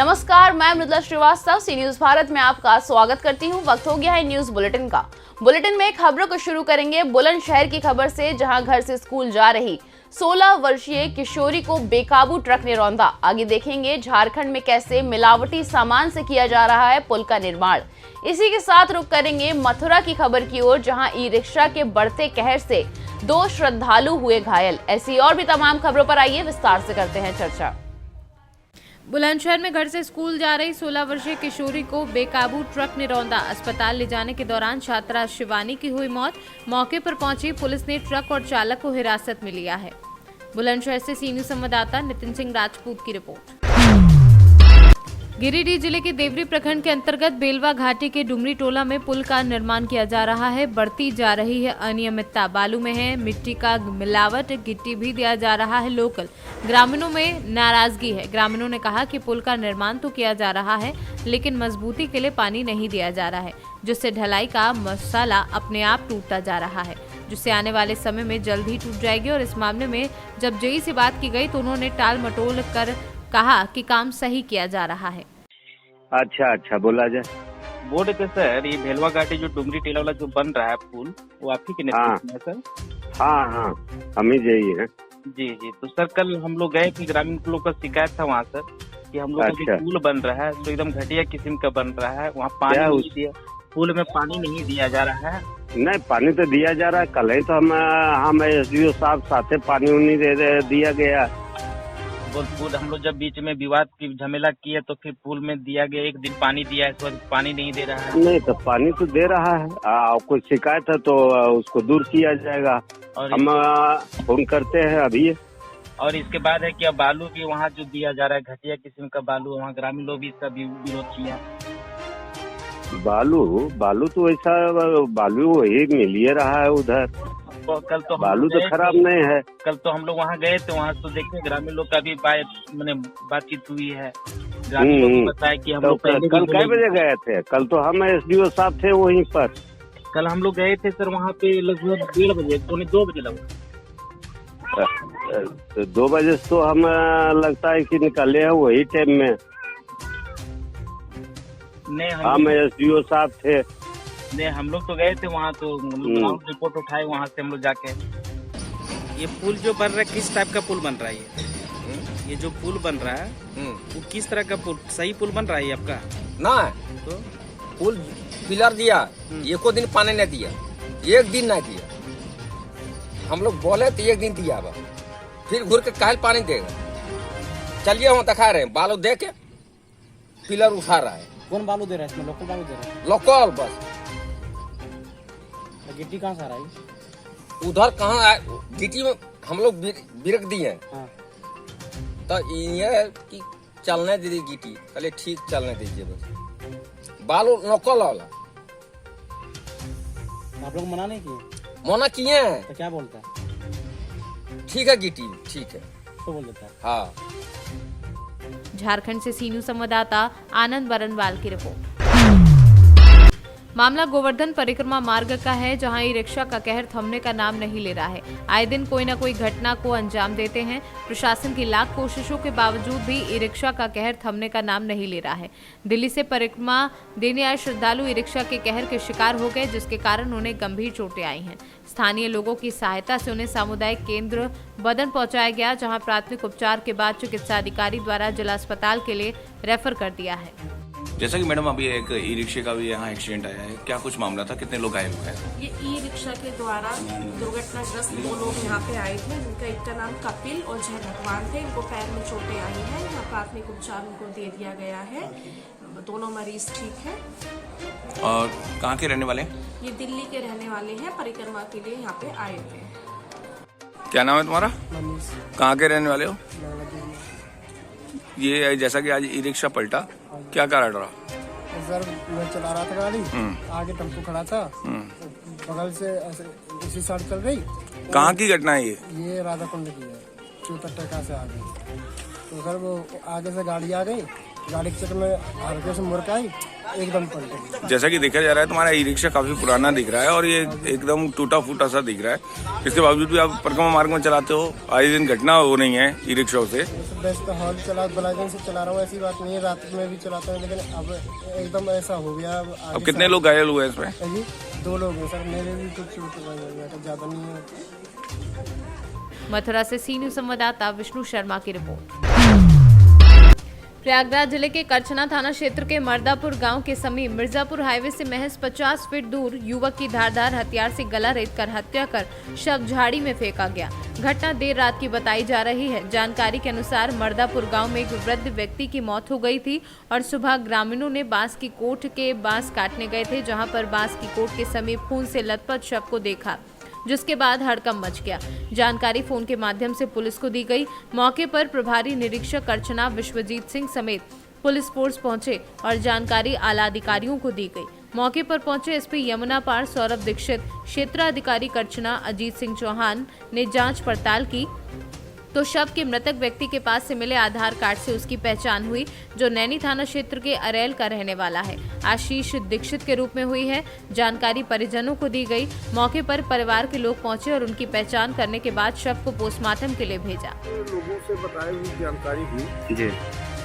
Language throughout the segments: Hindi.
नमस्कार, मैं मृदुला श्रीवास्तव सी न्यूज भारत में आपका स्वागत करती हूं। वक्त हो गया है न्यूज बुलेटिन का। बुलेटिन में खबरों को शुरू करेंगे बुलंदशहर की खबर से, जहां घर से स्कूल जा रही 16 वर्षीय किशोरी को बेकाबू ट्रक ने रौंदा। आगे देखेंगे झारखंड में कैसे मिलावटी सामान से किया जा रहा है पुल का निर्माण। इसी के साथ रुक करेंगे मथुरा की खबर की ओर, जहां ई रिक्शा के बढ़ते कहर से 2 श्रद्धालु हुए घायल। ऐसी और भी तमाम खबरों पर आइए विस्तार से करते हैं चर्चा। बुलंदशहर में घर से स्कूल जा रही 16 वर्षीय किशोरी को बेकाबू ट्रक ने रौंदा। अस्पताल ले जाने के दौरान छात्रा शिवानी की हुई मौत। मौके पर पहुंची पुलिस ने ट्रक और चालक को हिरासत में लिया है। बुलंदशहर से सी न्यूज संवाददाता नितिन सिंह राजपूत की रिपोर्ट। गिरिडीह जिले के देवरी प्रखंड के अंतर्गत बेलवा घाटी के डुमरी टोला में पुल का निर्माण किया जा रहा है। बढ़ती जा रही है अनियमितता, बालू में है मिट्टी का मिलावट, गिट्टी भी दिया जा रहा है लोकल। ग्रामीणों में नाराजगी है। ग्रामीणों ने कहा कि पुल का निर्माण तो किया जा रहा है, लेकिन मजबूती के लिए पानी नहीं दिया जा रहा है, जिससे ढलाई का मसाला अपने आप टूटता जा रहा है, जिससे आने वाले समय में जल्द ही टूट जाएगी। और इस मामले में जब जेई से बात की गई तो उन्होंने टाल मटोल कर कहा कि काम सही किया जा रहा है। अच्छा बोला जाए। बोर्ड पे सर, ये भेलवा घाटी जो डुमरी टेला वाला जो बन रहा है पुल, वो आप ही के नेतृत्व में है सर? हाँ, हम ही यही है। जी, तो सर कल हम लोग गए थे, ग्रामीण लोग का शिकायत था वहाँ सर कि हम लोग का पुल बन रहा है तो एकदम घटिया किस्म का बन रहा है। वहाँ पानी नहीं दिया, पुल में पानी नहीं दिया जा रहा है। नहीं, पानी तो दिया जा रहा है। कल ही तो हम SDO साहब साथे पानी उन्हीं दिया गया। पुल हम लोग जब बीच में विवाद की झमेला किए तो फिर पुल में दिया गया, एक दिन पानी दिया है, इस वक्त पानी नहीं दे रहा है। नहीं तो पानी तो दे रहा है। कोई शिकायत है तो उसको दूर किया जाएगा। और हम फोन करते हैं अभी। और इसके बाद है कि अब बालू भी वहाँ जो दिया जा रहा है घटिया किस्म का बालू, वहाँ ग्रामीण लोग भी इसका विरोध किया। बालू तो ऐसा बालू वही मिल ही रहा है उधर। कल तो बालू तो खराब नहीं है। कल तो हम लोग वहाँ गए थे, वहाँ तो देखते ग्रामीण लोग का भी बातचीत हुई है। ग्रामीण लोग ने बताया कि हम लोग कल कै बजे गए थे? कल तो हम SDO साहब थे वहीं पर। कल हम लोग गए थे सर वहाँ पे लगभग 1:30 बजे, 2 बजे लगभग। 2 बजे तो हम लगता है कि निकले हैं वही टाइम में। नहीं, हम SDO साहब थे। नहीं, हम लोग तो गए थे वहाँ, तो रिपोर्ट उठाए वहाँ से हम लोग जाके। ये पुल जो बन रहा है, किस टाइप का पुल बन रहा है? ये जो पुल बन रहा है वो किस तरह का पुल? सही पुल बन रहा है आपका? ना तो पुल पिलर दिया, एको दिन पानी नहीं दिया, एक दिन नहीं दिया। हम लोग बोले तो एक दिन दिया, फिर घूर के काहे पानी देगा। चलिए वहाँ दिखा रहे हैं, बालू दे के पिलर उठा रहा है। कौन बालू दे रहा है इसमें? लोकल बालू दे रहा है? Local bus. गिट्टी कहाँ से आ रहा है? उधर कहाँ गिट्टी में हम लोग बिरक दिए। हाँ। तो ये कि चलने दीजिए गिट्टी, पहले ठीक चलने दीजिए बस। बालू लोकल वाला। आप लोग मना नहीं किए? मना किए हैं तो क्या बोलता है? ठीक है गिट्टी ठीक है तो बोल देता है। हाँ। झारखंड से सी न्यूज संवाददाता आनंद बरनवाल की रिपोर्ट। मामला गोवर्धन परिक्रमा मार्ग का है, जहां ई रिक्शा का कहर थमने का नाम नहीं ले रहा है। आए दिन कोई न कोई घटना को अंजाम देते हैं। प्रशासन की लाख कोशिशों के बावजूद भी ई रिक्शा का कहर थमने का नाम नहीं ले रहा है। दिल्ली से परिक्रमा देने आए श्रद्धालु ई रिक्शा के कहर के शिकार हो गए, जिसके कारण उन्हें गंभीर चोटें आई हैं। स्थानीय लोगों की सहायता से उन्हें सामुदायिक केंद्र बदन पहुंचाया गया, जहां प्राथमिक उपचार के बाद चिकित्सा अधिकारी द्वारा जिला अस्पताल के लिए रेफर कर दिया है। जैसा कि मैडम अभी एक ई रिक्शे का भी यहाँ एक्सीडेंट आया है, क्या कुछ मामला था? कितने लोग घायल हुए हैं? ये ई रिक्शा के द्वारा दुर्घटनाग्रस्त 2 लोग यहाँ पे आए थे, जिनका एक का नाम कपिल और जय भगवान थे। इनको पैर में चोटें आई हैं। यहाँ प्राथमिक उपचार उनको दे दिया गया है। दोनों मरीज ठीक हैं। और कहाँ के रहने वाले? ये दिल्ली के रहने वाले हैं, परिक्रमा के लिए यहाँ पे आए थे। क्या नाम है तुम्हारा? कहाँ के रहने वाले हो? ये जैसा कि आज ई रिक्शा पलटा, क्या कारण रहा? सर मैं चला रहा था गाड़ी, आगे टेम्पो खड़ा था, बगल से ऐसे इसी साइड चल रही। कहाँ की घटना है ये राधा कुंड की है, चौतट्टा से आ गई। तो सर वो आगे से गाड़ी आ गई, गाड़ी के चक्कर में हल्के से मुड़ के आई, एकदम पलटे। जैसा कि देखा जा रहा है तुम्हारा ई रिक्शा काफी पुराना दिख रहा है और ये एकदम टूटा फूटा सा दिख रहा है। इसके बावजूद भी आप परिक्रमा मार्ग में चलाते हो, आए दिन घटना हो नहीं है ई रिक्शा से। बेस्ट हॉल चला बड़ा दिन से चला रहा हूँ, ऐसी बात नहीं है, रात में भी चलाता हूँ, लेकिन अब एकदम ऐसा हो गया। अब कितने लोग घायल हुए इसमें? जी 2 लोग हैं सर, मेरे भी कुछ चोट लगी है, तो ज्यादा नहीं है। मथुरा से सी न्यूज संवाददाता विष्णु शर्मा की रिपोर्ट। प्रयागराज जिले के करछना थाना क्षेत्र के मर्दापुर गांव के समीप मिर्जापुर हाईवे से महज 50 फीट दूर युवक की धारदार हथियार से गला रेतकर हत्या कर शव झाड़ी में फेंका गया। घटना देर रात की बताई जा रही है। जानकारी के अनुसार मर्दापुर गांव में एक वृद्ध व्यक्ति की मौत हो गई थी और सुबह ग्रामीणों ने बांस की कोठ के बांस काटने गए थे, जहां पर बांस की कोठ के समीप खून से लथपथ शव को देखा, जिसके बाद हड़कंप मच गया। जानकारी फोन के माध्यम से पुलिस को दी गई। मौके पर प्रभारी निरीक्षक करछना विश्वजीत सिंह समेत पुलिस फोर्स पहुंचे और जानकारी आला अधिकारियों को दी गई। मौके पर पहुंचे एसपी यमुना पार सौरभ दीक्षित, क्षेत्राधिकारी करछना अजीत सिंह चौहान ने जांच पड़ताल की तो शव के मृतक व्यक्ति के पास से मिले आधार कार्ड से उसकी पहचान हुई, जो नैनी थाना क्षेत्र के अरेल का रहने वाला है। आशीष दीक्षित के रूप में हुई है। जानकारी परिजनों को दी गई। मौके पर परिवार के लोग पहुंचे और उनकी पहचान करने के बाद शव को पोस्टमार्टम के लिए भेजा। लोगों से बताई हुई जानकारी हुई जी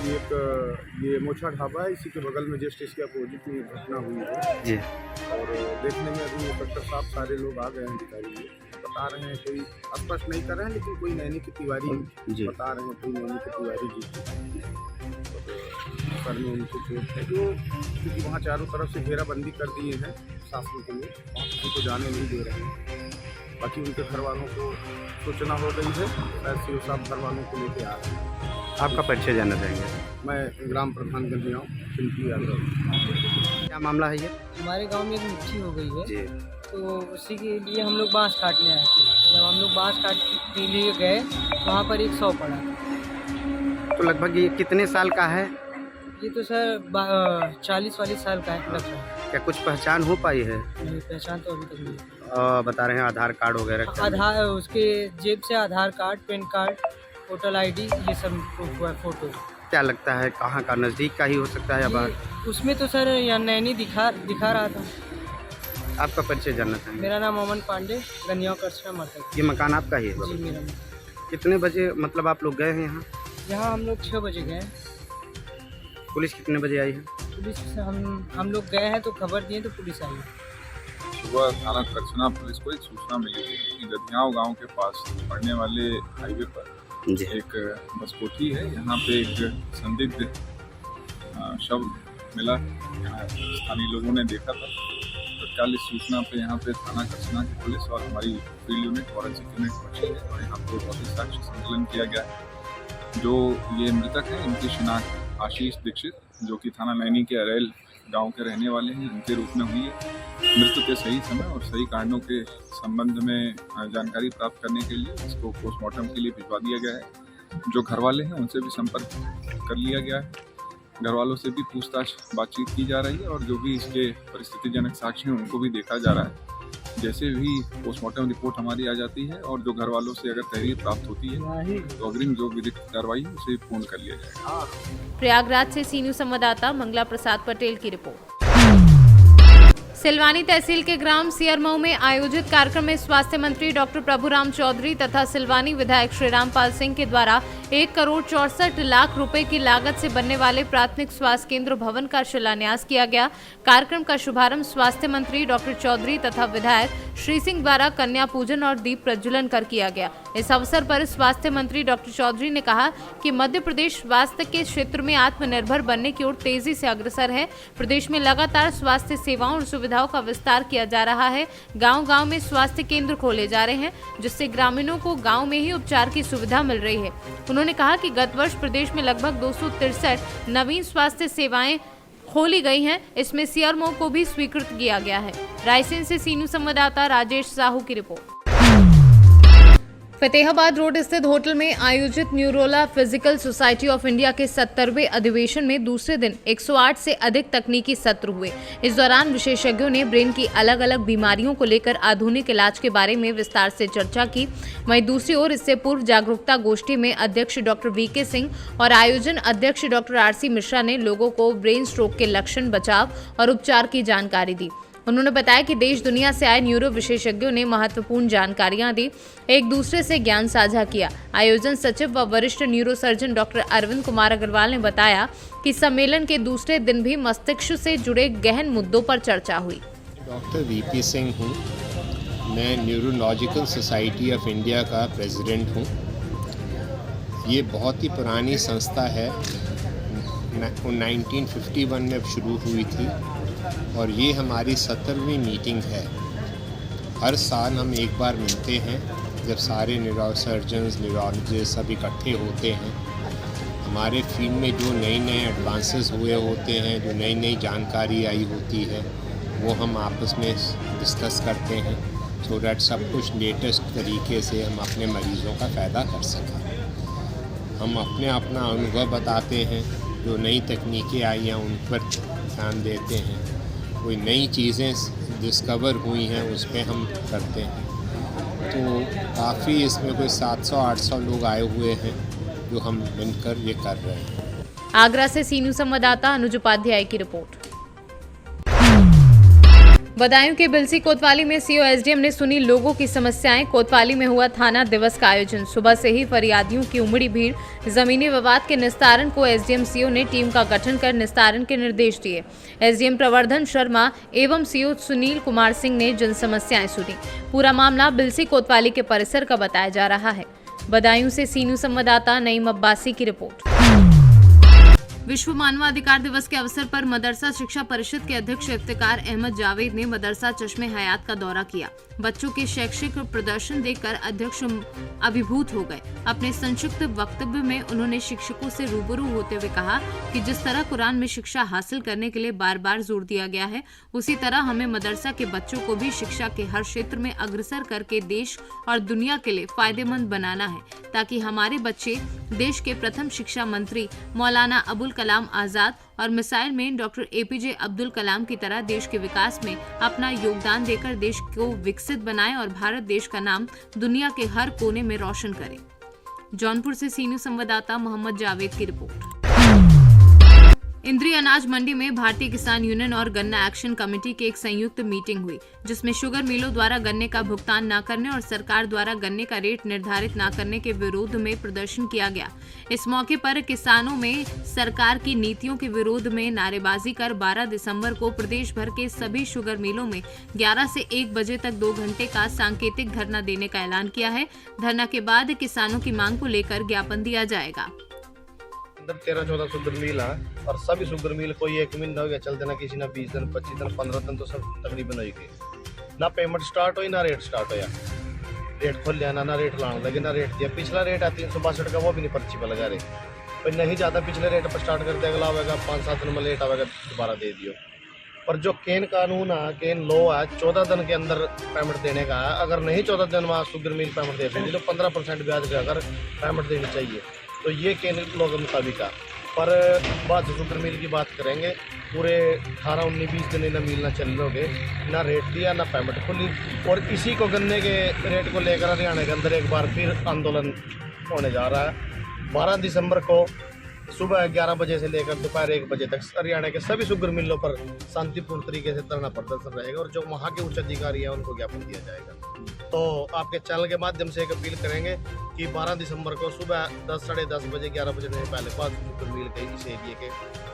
एक ये मोछा ढाबा है, इसी के बगल में जस्ट इसके अपोजिट में घटना हुई है जी। और देखने में अभी इंस्पेक्टर साहब सारे लोग आ गए हैं, अधिकारी बता रहे हैं, कोई स्पष्ट नहीं कर रहे हैं, लेकिन कोई नैनी की तिवारी बता रहे हैं, कोई नैनी की तिवारी जी सर में उनसे चोट है, जो क्योंकि वहाँ चारों तरफ से घेराबंदी कर दिए हैं शासकों के लिए, वहाँ किसी को जाने नहीं दे रहे हैं। बाकी उनके घर वालों को सूचना हो गई है, ऐसे साहब घर वालों को लेके आ रहे हैं। आपका परिचय जानना चाहेंगे? मैं ग्राम प्रधान गंजियाँ पिंटू यादव। क्या मामला है ये? हमारे गांव में एक मृत्यु हो गई है जी। तो उसी के लिए हम लोग बांस काटने आए थे। जब हम लोग बांस काट के लिए गए वहाँ पर एक 100 पड़ा। तो लगभग ये कितने साल का है? ये तो सर 40-40 साल का है लगभग। क्या कुछ पहचान हो पाई है? नहीं, पहचान तो अभी तक नहीं। बता रहे हैं आधार कार्ड वगैरह? आधार उसके जेब से Aadhaar card, PAN card, voter ID ये सब प्रूफ हुआ, फोटो। क्या लगता है कहाँ का, नज़दीक का ही हो सकता है या बाहर? उसमें तो सर यहाँ नैनी दिखा रहा था। आपका परिचय जानना चाहेंगे? मेरा नाम अमन पांडे, गंजियाँ करछना मरता। ये मकान आपका ही है? जी मेरा। कितने बजे मतलब आप लोग गए हैं यहाँ? यहाँ हम लोग 6 बजे गए। पुलिस कितने बजे आई है? पुलिस हम लोग गए हैं तो खबर दिए तो पुलिस आई। सुबह थाना करछना पुलिस को एक सूचना मिली थी कि गधियाओं गांव के पास पड़ने वाले हाईवे पर एक बस कोठी है, यहाँ पे एक संदिग्ध शव मिला। यहाँ स्थानीय लोगों ने देखा था। तत्काल इस सूचना पे यहाँ पे थाना करछना की पुलिस और हमारी फील्ड यूनिट फॉरेंसिक यूनिट पहुंची है और यहाँ पे भौतिक साक्ष्य संकलन किया गया है। जो ये मृतक है इनकी शिनाख्त आशीष दीक्षित, जो कि थाना नैनी के अरेल गांव के रहने वाले हैं, इनके रूप में हुई है। मृत्यु के सही समय और सही कारणों के संबंध में जानकारी प्राप्त करने के लिए इसको पोस्टमार्टम के लिए भिजवा दिया गया है। जो घर वाले हैं उनसे भी संपर्क कर लिया गया है। घर वालों से भी पूछताछ बातचीत की जा रही है और जो भी इसके परिस्थितिजनक साक्ष्य हैं उनको भी देखा जा रहा है। जैसे भी पोस्टमार्टम रिपोर्ट हमारी आ जाती है और जो घर वालों से अगर तहरीर प्राप्त होती है तो अग्रिम जो विधिक कार्रवाई है उसे पूर्ण कर लिया जाएगा। प्रयागराज से सी न्यूज संवाददाता मंगला प्रसाद पटेल की रिपोर्ट। सिलवानी तहसील के ग्राम सियरमऊ में आयोजित कार्यक्रम में स्वास्थ्य मंत्री डॉक्टर प्रभुराम चौधरी तथा सिलवानी विधायक श्री रामपाल सिंह के द्वारा 1 करोड़ 64 लाख रुपए की लागत से बनने वाले प्राथमिक स्वास्थ्य केंद्र भवन का शिलान्यास किया गया। कार्यक्रम का शुभारंभ स्वास्थ्य मंत्री डॉक्टर चौधरी तथा विधायक श्री सिंह द्वारा कन्या पूजन और दीप प्रज्वलन कर किया गया। इस अवसर पर स्वास्थ्य मंत्री डॉक्टर चौधरी ने कहा कि मध्य प्रदेश स्वास्थ्य के क्षेत्र में आत्मनिर्भर बनने की ओर तेजी से अग्रसर है। प्रदेश में लगातार स्वास्थ्य सेवाओं और सुविधाओं का विस्तार किया जा रहा है। गांव-गांव में स्वास्थ्य केंद्र खोले जा रहे हैं, जिससे ग्रामीणों को गांव में ही उपचार की सुविधा मिल रही है। उन्होंने कहा कि गत वर्ष प्रदेश में लगभग 263 नवीन स्वास्थ्य सेवाएं खोली गई हैं। इसमें सियरमऊ को भी स्वीकृत किया गया है। रायसेन से सी न्यूज संवाददाता राजेश साहू की रिपोर्ट। फतेहाबाद रोड स्थित होटल में आयोजित न्यूरोला फिजिकल सोसाइटी ऑफ इंडिया के 70वें अधिवेशन में दूसरे दिन 108 से अधिक तकनीकी सत्र हुए। इस दौरान विशेषज्ञों ने ब्रेन की अलग अलग बीमारियों को लेकर आधुनिक इलाज के बारे में विस्तार से चर्चा की। वहीं दूसरी ओर इससे पूर्व जागरूकता गोष्ठी में अध्यक्ष डॉक्टर वीके सिंह और आयोजन अध्यक्ष डॉक्टर आरसी मिश्रा ने लोगों को ब्रेन स्ट्रोक के लक्षण, बचाव और उपचार की जानकारी दी। उन्होंने बताया कि देश दुनिया से आए न्यूरो विशेषज्ञों ने महत्वपूर्ण जानकारियां दी, एक दूसरे से ज्ञान साझा किया। आयोजन सचिव व वरिष्ठ neuro surgeon doctor Arvind Kumar Agrawal ने बताया कि सम्मेलन के दूसरे दिन भी मस्तिष्क से जुड़े गहन मुद्दों पर चर्चा हुई। डॉक्टर वीपी सिंह हूँ, मैं न्यूरोलॉजिकल सोसाइटी ऑफ इंडिया का प्रेसिडेंट हूँ। ये बहुत ही पुरानी संस्था है, 1951 में शुरू हुई थी और ये हमारी 70वीं मीटिंग है। हर साल हम एक बार मिलते हैं जब सारे न्यूरो सर्जन्स, न्यूरोलॉजिस्ट सब इकट्ठे होते हैं। हमारे फील्ड में जो नए नए एडवांसेस हुए होते हैं, जो नई नई जानकारी आई होती है, वो हम आपस में डिस्कस करते हैं सो डैट सब कुछ लेटेस्ट तरीके से हम अपने मरीज़ों का फ़ायदा कर सकें। हम अपना अनुभव बताते हैं, जो नई तकनीकें आई हैं उन पर ध्यान देते हैं, कोई नई चीज़ें डिस्कवर हुई हैं उस पर हम करते हैं। तो काफ़ी इसमें कोई 700-800 लोग आए हुए हैं जो हम मिलकर ये कर रहे हैं। आगरा से सी न्यूज़ संवाददाता अनुज उपाध्याय की रिपोर्ट। बदायूं के बिलसी कोतवाली में सीओ एसडीएम ने सुनी लोगों की समस्याएं। कोतवाली में हुआ थाना दिवस का आयोजन। सुबह से ही फरियादियों की उमड़ी भीड़। जमीनी विवाद के निस्तारण को एसडीएम सीओ ने टीम का गठन कर निस्तारण के निर्देश दिए। एसडीएम प्रवर्धन शर्मा एवं सीओ सुनील कुमार सिंह ने जन समस्याएं सुनी। पूरा मामला बिलसी कोतवाली के परिसर का बताया जा रहा है। बदायूं से सी न्यूज़ संवाददाता नईम अब्बासी की रिपोर्ट। विश्व मानवाधिकार दिवस के अवसर पर मदरसा शिक्षा परिषद के अध्यक्ष इफ्तिकार अहमद जावेद ने मदरसा चश्मे हयात का दौरा किया। बच्चों के शैक्षिक प्रदर्शन देखकर अध्यक्ष अभिभूत हो गए। अपने संक्षिप्त वक्तव्य में उन्होंने शिक्षकों से रूबरू होते हुए कहा कि जिस तरह कुरान में शिक्षा हासिल करने के लिए बार बार जोर दिया गया है, उसी तरह हमें मदरसा के बच्चों को भी शिक्षा के हर क्षेत्र में अग्रसर करके देश और दुनिया के लिए फायदेमंद बनाना है, ताकि हमारे बच्चे देश के प्रथम शिक्षा मंत्री मौलाना अबुल कलाम आजाद और missile man doctor APJ Abdul Kalam की तरह देश के विकास में अपना योगदान देकर देश को विकसित बनाएं और भारत देश का नाम दुनिया के हर कोने में रोशन करें। जौनपुर से सी न्यूज़ संवाददाता मोहम्मद जावेद की रिपोर्ट। इंद्री अनाज मंडी में भारतीय किसान यूनियन और गन्ना एक्शन कमेटी की एक संयुक्त मीटिंग हुई, जिसमें शुगर मिलों द्वारा गन्ने का भुगतान न करने और सरकार द्वारा गन्ने का रेट निर्धारित न करने के विरोध में प्रदर्शन किया गया। इस मौके पर किसानों में सरकार की नीतियों के विरोध में नारेबाजी कर 12 दिसंबर को प्रदेश भर के सभी शुगर मिलों में 11 से 1 बजे तक 2 घंटे का सांकेतिक धरना देने का ऐलान किया है। धरना के बाद किसानों की मांग को लेकर ज्ञापन दिया जाएगा। 13-14 शुगर मिल है और सभी शुगर मिल को 1 महीना हो गया चलते, ना किसी ना 20 दिन 25 दिन 15 दिन तो सब तकरीबन हो गए। ना पेमेंट स्टार्ट हुई ना रेट स्टार्ट होया। रेट खोल लिया ना रेट लाने लगे ना रेट दिया। पिछला रेट है 362 का, वो भी नहीं पर्ची पर लगा रहे। पर नहीं ज़्यादा पिछले रेट पर स्टार्ट करते, अगला आवेगा 5-7 दिन में लेट आवेगा दोबारा दे दियो। पर जो केन कानून है, केन लॉ है, 14 दिन के अंदर पेमेंट देने का है। अगर नहीं 14 दिन में शुगर मिल पेमेंट दे देंगे तो 15% ब्याज का अगर पेमेंट देनी चाहिए, तो ये केन लॉ के मुताबिक है। पर बात शुगर मिल की बात करेंगे, पूरे 18-19-20 दिन ना मिल ना चल रहे, ना रेट दिया ना पेमेंट खुली। और इसी को गन्ने के रेट को लेकर हरियाणा के अंदर एक बार फिर आंदोलन होने जा रहा है। 12 दिसंबर को सुबह 11 बजे से लेकर दोपहर 1 बजे तक हरियाणा के सभी शुगर मिलों पर शांतिपूर्ण तरीके से धरना प्रदर्शन रहेगा और जो वहाँ के उच्च अधिकारी हैं उनको ज्ञापन दिया जाएगा। तो आपके चैनल के माध्यम से एक अपील करेंगे कि 12 दिसंबर को सुबह 10, साढ़े 10 बजे 11 बजे से पहले 5 शुगर मिल के इस एरिए के,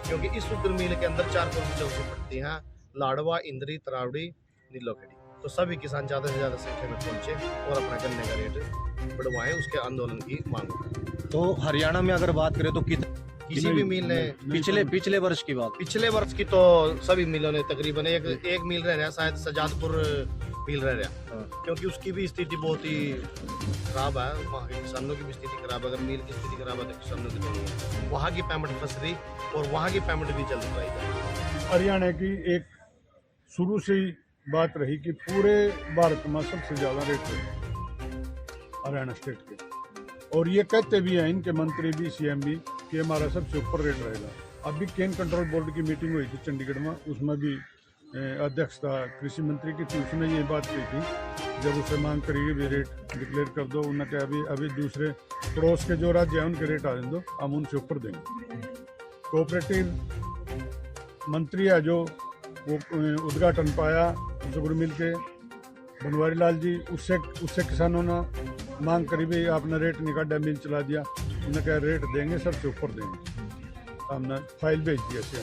क्योंकि इस शुगर मिल के अंदर 4 चौकी पड़ती हैं, लाडवा, इंद्री, तरावड़ी, नीलोखेड़ी। तो सभी किसान ज़्यादा से ज़्यादा संख्या में पहुँचे और अपना गन्ने का रेट बढ़वाएं, उसके आंदोलन की मांग करें। तो हरियाणा में अगर बात करें तो किसी भी मिल ने पिछले वर्ष की बात, पिछले वर्ष की तो सभी मिलों ने तकरीबन एक मिल रह रहा, शायद सजादपुर मिल रहा, क्योंकि उसकी भी स्थिति बहुत ही खराब है। वहाँ के किसानों की भी स्थिति खराब है। अगर मिल की स्थिति खराब है तो किसानों की नहीं है। वहाँ की पेमेंट फंस रही और वहाँ की पेमेंट भी जल्द कराई। हरियाणा की एक शुरू से ही बात रही कि पूरे भारत में सबसे ज़्यादा रेट है। हरियाणा स्टेट के, और ये कहते भी हैं इनके मंत्री भी, सीएम भी, कि हमारा सबसे ऊपर रेट रहेगा। अभी केन कंट्रोल बोर्ड की मीटिंग हुई थी चंडीगढ़ में, उसमें भी अध्यक्षता कृषि मंत्री की थी, उसने ये बात कही थी जब उसे मांग करेगी भी रेट डिक्लेयर कर दो, उन्होंने कहा अभी दूसरे पड़ोस के जो राज्य हैं उनके रेट आने दो, हम उनसे ऊपर देंगे। कोऑपरेटिव मंत्री है जो वो उद्घाटन पाया शुगर मिल के बनवारी लाल जी, उससे किसानों ने मांग करी भी आपने रेट निकाला, मिल चला दिया, उन्होंने कहा रेट देंगे सबसे ऊपर देंगे, हमने फाइल भेज दिया से,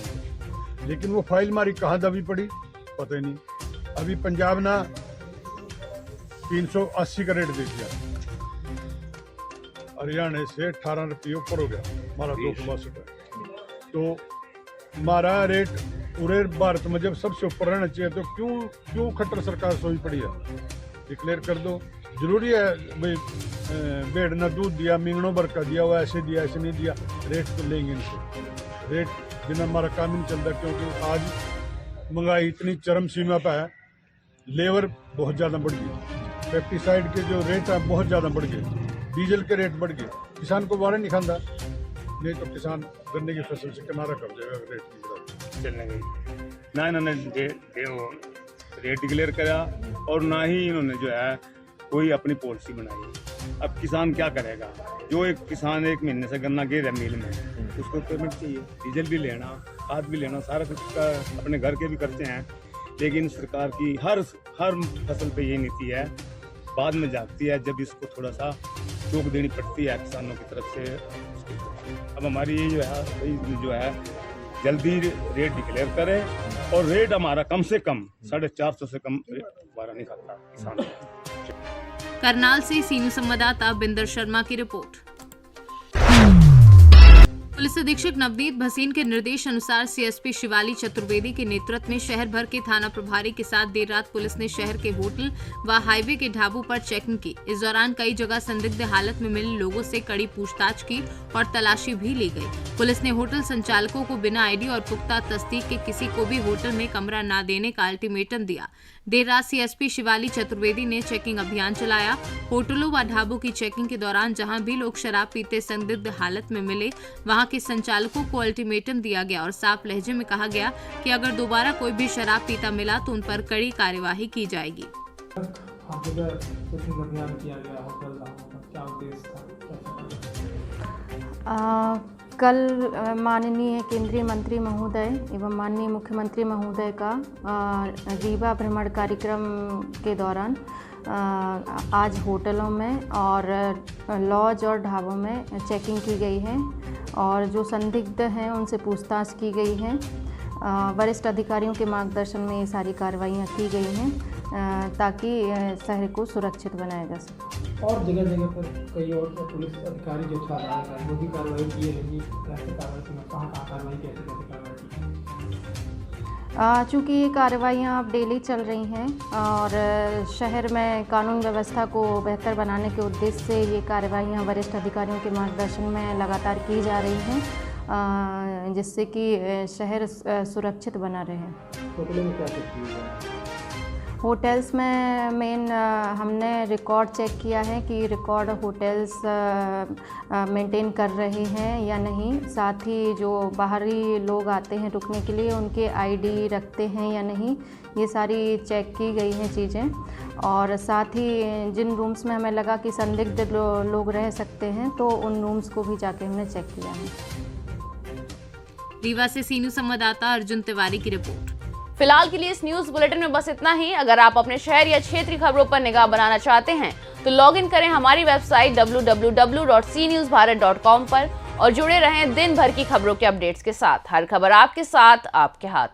लेकिन वो फाइल हमारी कहाँ दबी पड़ी पता ही नहीं। अभी पंजाब ना 380 का रेट दे दिया, हरियाणा से 18 रुपये ऊपर हो गया, हमारा 262 है। तो हमारा रेट पूरे भारत में जब सबसे ऊपर रहना चाहिए तो क्यों खट्टर सरकार सोई पड़ी है? डिक्लेयर कर दो। जरूरी है भाई भेड़ ने दूध दिया, मिंगनों भर का दिया, वो ऐसे दिया ऐसे नहीं दिया, रेट तो लेंगे इनसे, रेट बिना हमारा काम नहीं चलता, क्योंकि आज महंगाई इतनी चरम सीमा पर है, लेबर बहुत ज़्यादा बढ़ गई, पेस्टिसाइड के जो रेट है बहुत ज़्यादा बढ़ गए, डीजल के रेट बढ़ गए, किसान को बारे नहीं खांदा, नहीं तो किसान गन्ने की फसल से किनारा कर देगा रेट चलने गई ना, इन्होंने रेट डिक्लेयर करा और ना ही इन्होंने जो है कोई अपनी पॉलिसी बनाई। अब किसान क्या करेगा? जो एक किसान एक महीने से गन्ना गिर है मिल में, उसको पेमेंट चाहिए, डीजल भी लेना, खाद भी लेना, सारा कुछ का अपने घर के भी करते हैं, लेकिन सरकार की हर फसल पे ये नीति है, बाद में जाती है जब इसको थोड़ा सा चूक देनी पड़ती है किसानों की तरफ से। अब हमारी ये जो है जल्दी रेट डिक्लेयर करें और रेट हमारा कम से कम 450 से कम हमारा नहीं खाता किसान। करनाल से सीनियर संवाददाता बिंदर शर्मा की रिपोर्ट। पुलिस अधीक्षक नवनीत भसीन के निर्देश अनुसार सीएसपी शिवाली चतुर्वेदी के नेतृत्व में शहर भर के थाना प्रभारी के साथ देर रात पुलिस ने शहर के होटल व हाईवे के ढाबों पर चेकिंग की। इस दौरान कई जगह संदिग्ध हालत में मिले लोगों से कड़ी पूछताछ की और तलाशी भी ली गई। पुलिस ने होटल संचालकों को बिना आईडी और पुख्ता तस्दीक के किसी को भी होटल में कमरा न देने का अल्टीमेटम दिया। देर रात सीएसपी शिवाली चतुर्वेदी ने चेकिंग अभियान चलाया। होटलों व ढाबों की चेकिंग के दौरान जहां भी लोग शराब पीते संदिग्ध हालत में मिले, वहां के संचालकों को अल्टीमेटम दिया गया और साफ लहजे में कहा गया कि अगर दोबारा कोई भी शराब पीता मिला तो उन पर कड़ी कार्यवाही की जाएगी। कल माननीय केंद्रीय मंत्री महोदय एवं माननीय मुख्यमंत्री महोदय का रीवा भ्रमण कार्यक्रम के दौरान आज होटलों में और लॉज और ढाबों में चेकिंग की गई है और जो संदिग्ध हैं उनसे पूछताछ की गई है। वरिष्ठ अधिकारियों के मार्गदर्शन में ये सारी कार्रवाइयाँ की गई हैं ताकि शहर को सुरक्षित बनाया जा सके। और जगह जगह पर कई और पुलिस अधिकारी जो छात्र वो भी कार्रवाई किए हैं, कैसे कार्रवाई कहाँ कार्रवाई कैसे कार्रवाई? चूँकि ये कार्रवाइयाँ अब डेली चल रही हैं और शहर में कानून व्यवस्था को बेहतर बनाने के उद्देश्य से ये कार्रवाइयाँ वरिष्ठ अधिकारियों के मार्गदर्शन में लगातार की जा रही हैं, जिससे कि शहर सुरक्षित बना रहे। होटल्स में मेन हमने रिकॉर्ड चेक किया है कि रिकॉर्ड होटल्स मेंटेन कर रहे हैं या नहीं, साथ ही जो बाहरी लोग आते हैं रुकने के लिए उनके आईडी रखते हैं या नहीं, ये सारी चेक की गई हैं चीज़ें। और साथ ही जिन रूम्स में हमें लगा कि संदिग्ध लोग रह सकते हैं तो उन रूम्स को भी जाके हमने चेक किया है। रीवा से सीनियर संवाददाता अर्जुन तिवारी की रिपोर्ट। फिलहाल के लिए इस न्यूज बुलेटिन में बस इतना ही। अगर आप अपने शहर या क्षेत्रीय खबरों पर निगाह बनाना चाहते हैं तो लॉग इन करें हमारी वेबसाइट www.cnewsbharat.com पर और जुड़े रहें दिन भर की खबरों के अपडेट्स के साथ। हर खबर आपके साथ, आपके हाथ।